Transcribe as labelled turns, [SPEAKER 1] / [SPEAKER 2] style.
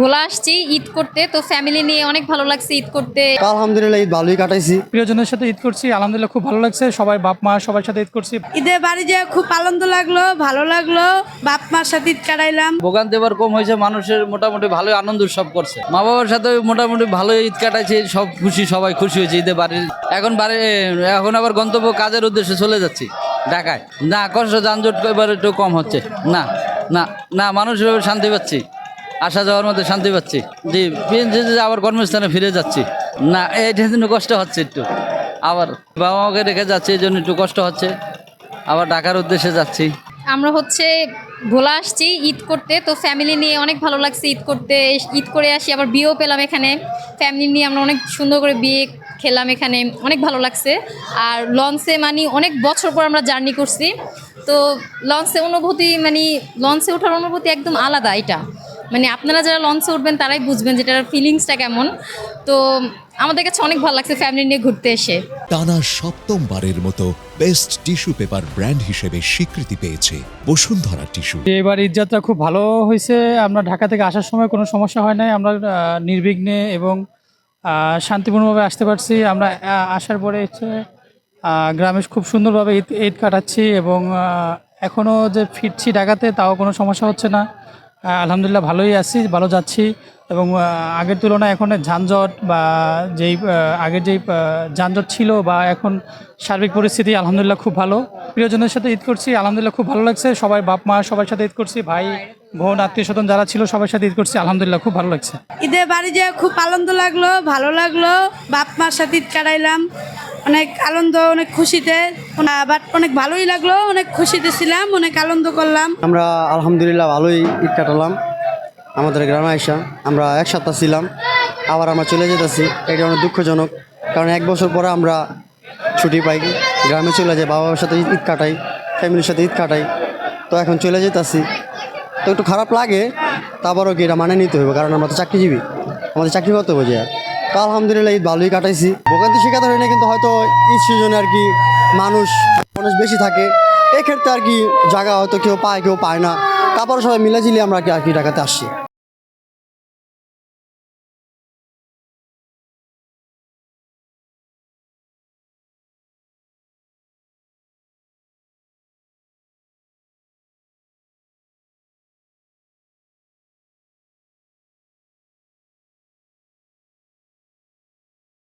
[SPEAKER 1] ভোলা আসছি ঈদ করতে, তো ফ্যামিলি নিয়ে অনেক ভালো লাগছে ঈদ করতে।
[SPEAKER 2] আলহামদুলিল্লাহ ঈদ ভালোই কাটাইছি।
[SPEAKER 3] প্রিয়জনের সাথে ঈদ করছি, আলহামদুলিল্লাহ খুব ভালো লাগছে। সবাই বাপ মা সবার সাথে ঈদ করছি।
[SPEAKER 4] ঈদের বাড়ি যেয়ে খুব আনন্দ লাগলো, ভালো লাগলো। বাপ মার সাথে ঈদ কাটাইলাম।
[SPEAKER 5] ভোগান্তি এবার কম হয়েছে, মানুষের মোটামুটি ভালোই আনন্দ উৎসব করছে। মা বাবার সাথে মোটামুটি ভালোই ঈদ কাটাইছে, সব খুশি, সবাই খুশি হয়েছে ঈদে বাড়ির। এখন আবার গন্তব্য কাজের উদ্দেশ্যে চলে যাচ্ছি ঢাকায়। না কষ্ট যানজট এবার একটু কম হচ্ছে। না না না মানুষ এবার শান্তি পাচ্ছি, আসা যাওয়ার মধ্যে শান্তি পাচ্ছি। জি আবার কর্মস্থানে ফিরে যাচ্ছি। না এইটার জন্য কষ্ট হচ্ছে একটু, আবার বাবা মাকে রেখে যাচ্ছি, এই জন্য একটু কষ্ট হচ্ছে। আবার ঢাকার উদ্দেশ্যে যাচ্ছি।
[SPEAKER 1] আমরা ভোলা আসছি ঈদ করতে, তো ফ্যামিলি নিয়ে অনেক ভালো লাগছে ঈদ করতে। ঈদ করে আসি, আবার বিয়েও পেলাম এখানে। ফ্যামিলি নিয়ে আমরা অনেক সুন্দর করে বিয়ে খেলাম এখানে, অনেক ভালো লাগছে। আর লঞ্চে অনেক বছর পর আমরা জার্নি করছি, তো লঞ্চে ওঠার অনুভূতি একদম আলাদা। এটা আপনারা যারা লঞ্চে উঠবেন তারাই বুঝবেন যেটার ফিলিংসটা কেমন। তো আমাদের কাছে অনেক ভালো লাগছে ফ্যামিলি নিয়ে ঘুরতে এসে।
[SPEAKER 6] টানা সপ্তমবারের মতো বেস্ট টিস্যু পেপার ব্র্যান্ড হিসেবে স্বীকৃতি পেয়েছে বসুন্ধরা টিস্যু।
[SPEAKER 3] এবার ঈদযাত্রা খুব ভালো হয়েছে। আমরা ঢাকা থেকে আসার সময় কোনো সমস্যা হয় নাই। আমরা নির্বিঘ্নে এবং শান্তিপূর্ণভাবে আসতে পারছি। আমরা আসার পরে গ্রামে খুব সুন্দরভাবে ঈদ কাটাচ্ছি এবং এখনও যে ফিরছি ঢাকাতে তাও কোনো সমস্যা হচ্ছে না। আলহামদুলিল্লাহ ভালোই আছি, ভালো যাচ্ছি। এবং আগের তুলনায় এখন যানজট বা আগের যেই যানজট ছিল বা এখন সার্বিক পরিস্থিতি আলহামদুলিল্লাহ খুব ভালো। প্রিয়জনের সাথে ঈদ করছি, আলহামদুলিল্লাহ খুব ভালো লাগছে। সবাই বাপ মা সবার সাথে ঈদ করছি, ভাই বোন আত্মীয় স্বজন যারা ছিল সবার সাথে ঈদ করছি, আলহামদুলিল্লাহ খুব ভালো লাগছে।
[SPEAKER 4] ঈদের বাড়ি যেয়ে খুব আনন্দ লাগলো, ভালো লাগলো। বাপ মার সাথে ঈদ কাটাইলাম, অনেক আনন্দ, অনেক খুশিতে। বাট অনেক ভালোই লাগলো, অনেক খুশিতে ছিলাম, অনেক আনন্দ করলাম।
[SPEAKER 2] আমরা আলহামদুলিল্লাহ ভালোই ঈদ কাটালাম। আমাদের গ্রামে আইসা আমরা এক সপ্তাহ ছিলাম, আবার আমরা চলে যেতেছি। এটা অনেক দুঃখজনক, কারণ এক বছর পরে আমরা ছুটি পাই, গ্রামে চলে যাই, বাবার সাথে ঈদ কাটাই, ফ্যামিলির সাথে ঈদ কাটাই। তো এখন চলে যেতেছি, তো একটু খারাপ লাগে। তারপরও কি এটা মানে নিতে হবে, কারণ আমরা তো চাকরিজীবী, আমাদের চাকরি করতে হবে। তো আলহামদুলিল্লাহ ঈদ ভালোই কাটাইছি। ভোগান্তি শিকার হয় না, কিন্তু হয়তো ঈদ সিজনে আর কি মানুষ বেশি থাকে, এক্ষেত্রে আর কি জায়গা হয়তো কেউ পায় কেউ পায় না। তারপরে সবাই মিলে ঝিলিয়ে আমরা আর কি ঢাকাতে আসছি।